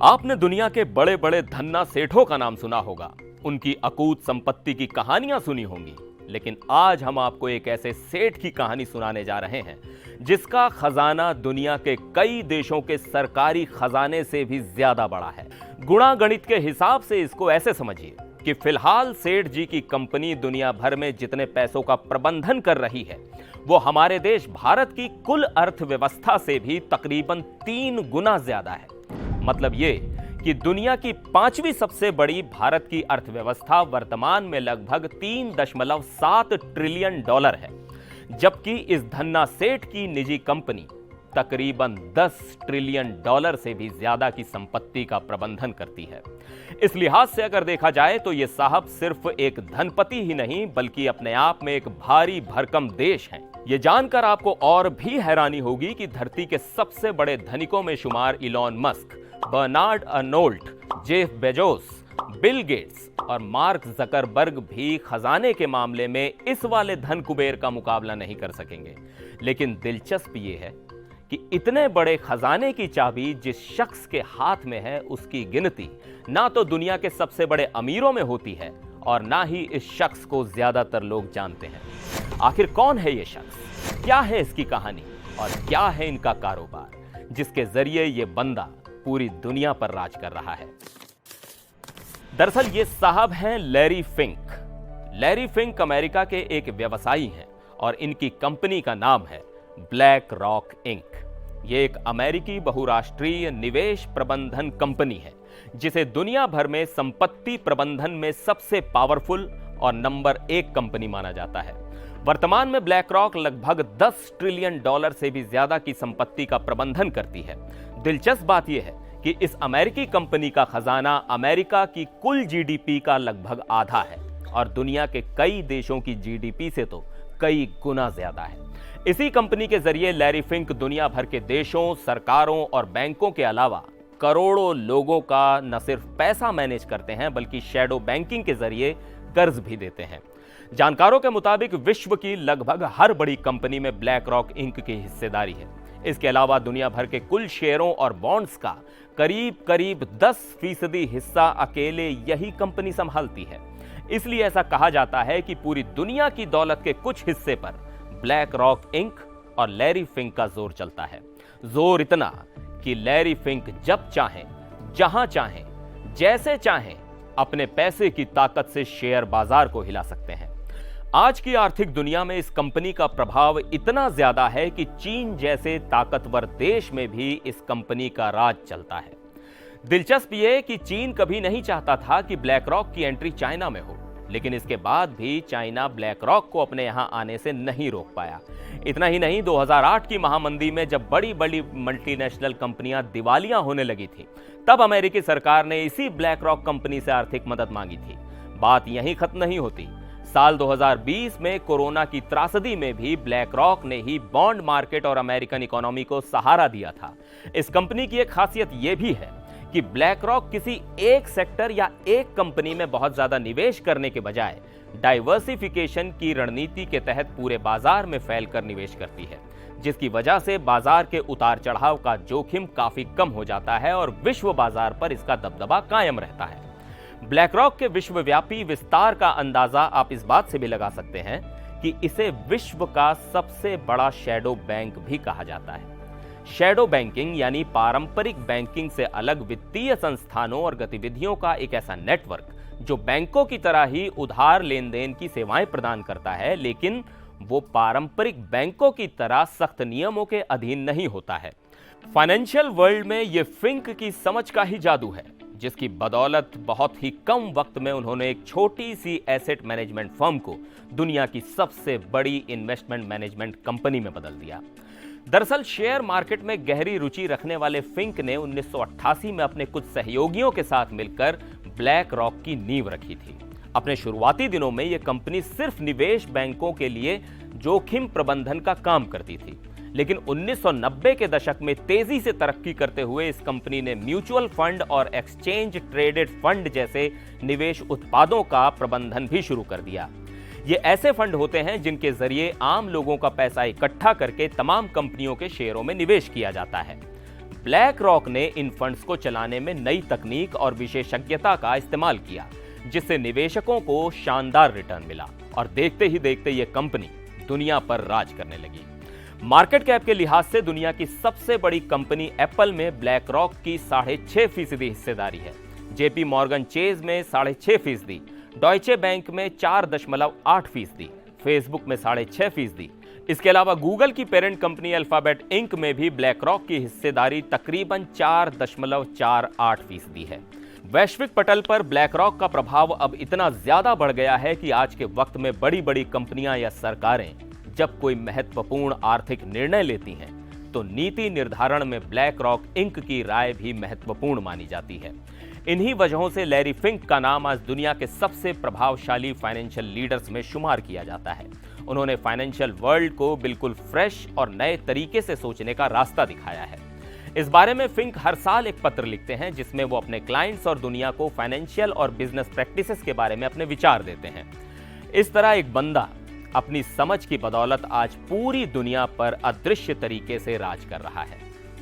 आपने दुनिया के बड़े बड़े धन्ना सेठों का नाम सुना होगा, उनकी अकूत संपत्ति की कहानियां सुनी होंगी। लेकिन आज हम आपको एक ऐसे सेठ की कहानी सुनाने जा रहे हैं जिसका खजाना दुनिया के कई देशों के सरकारी खजाने से भी ज्यादा बड़ा है। गुणा गणित के हिसाब से इसको ऐसे समझिए कि फिलहाल सेठ जी की कंपनी दुनिया भर में जितने पैसों का प्रबंधन कर रही है वो हमारे देश भारत की कुल अर्थव्यवस्था से भी तकरीबन 3 गुना ज्यादा है। मतलब ये कि दुनिया की 5वीं सबसे बड़ी भारत की अर्थव्यवस्था वर्तमान में लगभग 3.7 ट्रिलियन डॉलर है, जबकि इस धन्ना सेठ की निजी कंपनी तकरीबन 10 ट्रिलियन डॉलर से भी ज्यादा की संपत्ति का प्रबंधन करती है। इस लिहाज से अगर देखा जाए तो ये साहब सिर्फ एक धनपति ही नहीं बल्कि अपने आप में एक भारी भरकम देश हैं। ये जानकर आपको और भी हैरानी होगी कि धरती के सबसे बड़े धनिकों में शुमार Elon Musk, Bernard Arnault, Jeff Bezos, Bill Gates और मार्क जकरबर्ग भी खजाने के मामले में इस वाले धन कुबेर का मुकाबला नहीं कर सकेंगे। लेकिन दिलचस्प ये है कि इतने बड़े खजाने की चाबी जिस शख्स के हाथ में है उसकी गिनती ना तो दुनिया के सबसे बड़े अमीरों में होती है और ना ही इस शख्स को ज्यादातर लोग जानते हैं। आखिर कौन है ये शख्स, क्या है इसकी कहानी और क्या है इनका कारोबार जिसके जरिए ये बंदा पूरी दुनिया पर राज कर रहा है। दरअसल ये साहब हैं Larry Fink. Larry Fink America के एक व्यवसायी हैं और इनकी कंपनी का नाम है ब्लैक रॉक इंक। ये एक अमेरिकी बहुराष्ट्रीय निवेश प्रबंधन कंपनी है जिसे दुनिया भर में संपत्ति प्रबंधन में सबसे पावरफुल और नंबर 1 कंपनी माना जाता है। वर्तमान में ब्लैक रॉक लगभग 10 ट्रिलियन डॉलर से भी ज्यादा की संपत्ति का प्रबंधन करती है। दिलचस्प बात यह है कि इस अमेरिकी कंपनी का खजाना अमेरिका की कुल जीडीपी का लगभग आधा है और दुनिया के कई देशों की जीडीपी से तो कई गुना ज्यादा है। इसी कंपनी के जरिए लैरी फिंक दुनिया भर के देशों, सरकारों और बैंकों के अलावा करोड़ों लोगों का न सिर्फ पैसा मैनेज करते हैं बल्कि शैडो बैंकिंग के जरिए कर्ज भी देते हैं। जानकारों के मुताबिक विश्व की लगभग हर बड़ी कंपनी में ब्लैक रॉक इंक की हिस्सेदारी है। इसके अलावा दुनिया भर के कुल शेयरों और बॉन्ड्स का करीब 10% हिस्सा अकेले यही कंपनी संभालती है। इसलिए ऐसा कहा जाता है कि पूरी दुनिया की दौलत के कुछ हिस्से पर ब्लैक रॉक इंक और लैरी फिंक का जोर चलता है। जोर इतना कि लैरी फिंक जब चाहें, जहां चाहें, जैसे चाहें अपने पैसे की ताकत से शेयर बाजार को हिला सकते हैं। आज की आर्थिक दुनिया में इस कंपनी का प्रभाव इतना ज्यादा है कि चीन जैसे ताकतवर देश में भी इस कंपनी का राज चलता है। दिलचस्प यह कि चीन कभी नहीं चाहता था कि ब्लैक रॉक की एंट्री चाइना में हो, लेकिन इसके बाद भी चाइना ब्लैक रॉक को अपने यहां आने से नहीं रोक पाया। इतना ही नहीं, 2008 की महामंदी में जब बड़ी बड़ी मल्टीनेशनल कंपनियां दिवालिया होने लगी थी तब अमेरिकी सरकार ने इसी ब्लैक रॉक कंपनी से आर्थिक मदद मांगी थी। बात यहीं खत्म नहीं होती। साल 2020 में कोरोना की त्रासदी में भी ब्लैक रॉक ने ही बॉन्ड मार्केट और अमेरिकन इकोनॉमी को सहारा दिया था। इस कंपनी की एक खासियत यह भी है कि ब्लैक रॉक किसी एक सेक्टर या एक कंपनी में बहुत ज्यादा निवेश करने के बजाय डाइवर्सिफिकेशन की रणनीति के तहत पूरे बाजार में फैलकर निवेश करती है, जिसकी वजह से बाजार के उतार चढ़ाव का जोखिम काफी कम हो जाता है और विश्व बाजार पर इसका दबदबा कायम रहता है। ब्लैक रॉक के विश्वव्यापी विस्तार का अंदाजा आप इस बात से भी लगा सकते हैं कि इसे विश्व का सबसे बड़ा शैडो बैंक भी कहा जाता है। शैडो बैंकिंग यानी पारंपरिक बैंकिंग से अलग वित्तीय संस्थानों और गतिविधियों का एक ऐसा नेटवर्क जो बैंकों की तरह ही उधार लेन देन की सेवाएं प्रदान करता है, लेकिन वो पारंपरिक बैंकों की तरह सख्त नियमों के अधीन नहीं होता है। फाइनेंशियल वर्ल्ड में ये फिंक की समझ का ही जादू है, जिसकी बदौलत बहुत ही कम वक्त में उन्होंने एक छोटी सी एसेट मैनेजमेंट फर्म को दुनिया की सबसे बड़ी इन्वेस्टमेंट मैनेजमेंट कंपनी में बदल दिया। दरअसल शेयर मार्केट में गहरी रुचि रखने वाले फिंक ने 1988 में अपने कुछ सहयोगियों के साथ मिलकर ब्लैक रॉक की नींव रखी थी। अपने शुरुआती दिनों में यह कंपनी सिर्फ निवेश बैंकों के लिए जोखिम प्रबंधन का काम करती थी, लेकिन 1990 के दशक में तेजी से तरक्की करते हुए इस कंपनी ने म्यूचुअल फंड और एक्सचेंज ट्रेडेड फंड जैसे निवेश उत्पादों का प्रबंधन भी शुरू कर दिया। ये ऐसे फंड होते हैं जिनके जरिए आम लोगों का पैसा इकट्ठा करके तमाम कंपनियों के शेयरों में निवेश किया जाता है। ब्लैक रॉक ने इन फंड्स को चलाने में नई तकनीक और विशेषज्ञता का इस्तेमाल किया, जिससे निवेशकों को शानदार रिटर्न मिला और देखते ही देखते ये कंपनी दुनिया पर राज करने लगी। मार्केट कैप के लिहाज से दुनिया की सबसे बड़ी कंपनी एप्पल में ब्लैक रॉक की 6.5% हिस्सेदारी है, जेपी मॉर्गन चेज में 6.5%, डॉयचे बैंक में 4.8%, फेसबुक में 6.5%। इसके अलावा गूगल की पेरेंट कंपनी अल्फाबेट इंक में भी ब्लैक रॉक की हिस्सेदारी तकरीबन 4.48% है। वैश्विक पटल पर ब्लैक रॉक का प्रभाव अब इतना ज्यादा बढ़ गया है कि आज के वक्त में बड़ी बड़ी कंपनियां या सरकारें जब कोई महत्वपूर्ण आर्थिक निर्णय लेती हैं तो नीति निर्धारण में ब्लैक रॉक इंक की राय भी महत्वपूर्ण मानी जाती है। इन्हीं वजहों से लैरी फिंक का नाम आज दुनिया के सबसे प्रभावशाली फाइनेंशियल लीडर्स में शुमार किया जाता है। उन्होंने फाइनेंशियल वर्ल्ड को बिल्कुल फ्रेश और नए तरीके से सोचने का रास्ता दिखाया है। इस बारे में फिंक हर साल एक पत्र लिखते हैं जिसमें वो अपने क्लाइंट्स और दुनिया को फाइनेंशियल और बिजनेस प्रैक्टिसेस के बारे में अपने विचार देते हैं। इस तरह एक बंदा अपनी समझ की बदौलत आज पूरी दुनिया पर अदृश्य तरीके से राज कर रहा है।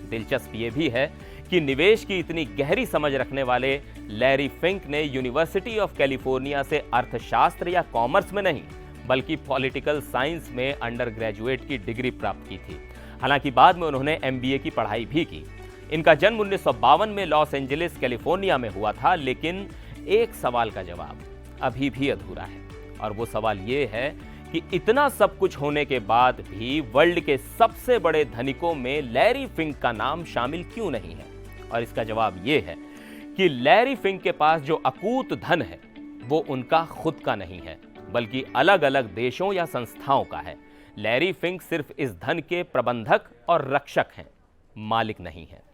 दिलचस्प ये भी है कि निवेश की इतनी गहरी समझ रखने वाले लैरी फिंक ने यूनिवर्सिटी ऑफ कैलिफोर्निया से अर्थशास्त्र या कॉमर्स में नहीं बल्कि पॉलिटिकल साइंस में अंडर ग्रेजुएट की डिग्री प्राप्त की थी। हालांकि बाद में उन्होंने MBA की पढ़ाई भी की। इनका जन्म 1952 में लॉस एंजलिस कैलिफोर्निया में हुआ था, लेकिन एक सवाल का जवाब अभी भी अधूरा है और वो सवाल ये है कि इतना सब कुछ होने के बाद भी वर्ल्ड के सबसे बड़े धनिकों में लैरी फिंक का नाम शामिल क्यों नहीं है। और इसका जवाब ये है कि लैरी फिंक के पास जो अकूत धन है वो उनका खुद का नहीं है बल्कि अलग अलग देशों या संस्थाओं का है। लैरी फिंक सिर्फ इस धन के प्रबंधक और रक्षक हैं, मालिक नहीं है।